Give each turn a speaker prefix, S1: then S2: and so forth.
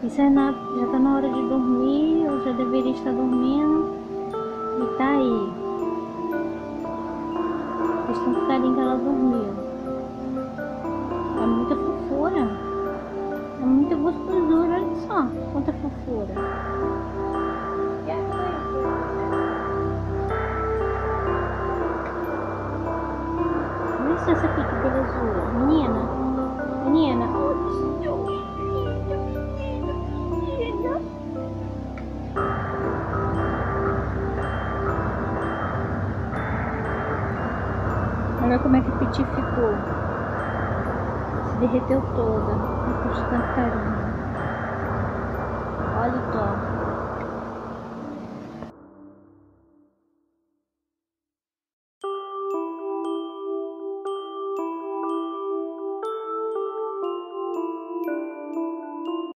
S1: Isso é já tá na hora de dormir, eu já deveria estar dormindo. E tá aí. Faz tanto carinho que ela dormiu. É muita fofura. É muita gostosura, olha só. Quanta fofura. Olha só essa aqui, que belezura. Menina. Menina. Olha como é que a Piti ficou. Se derreteu toda. Depois de tanto carinho. Olha o top.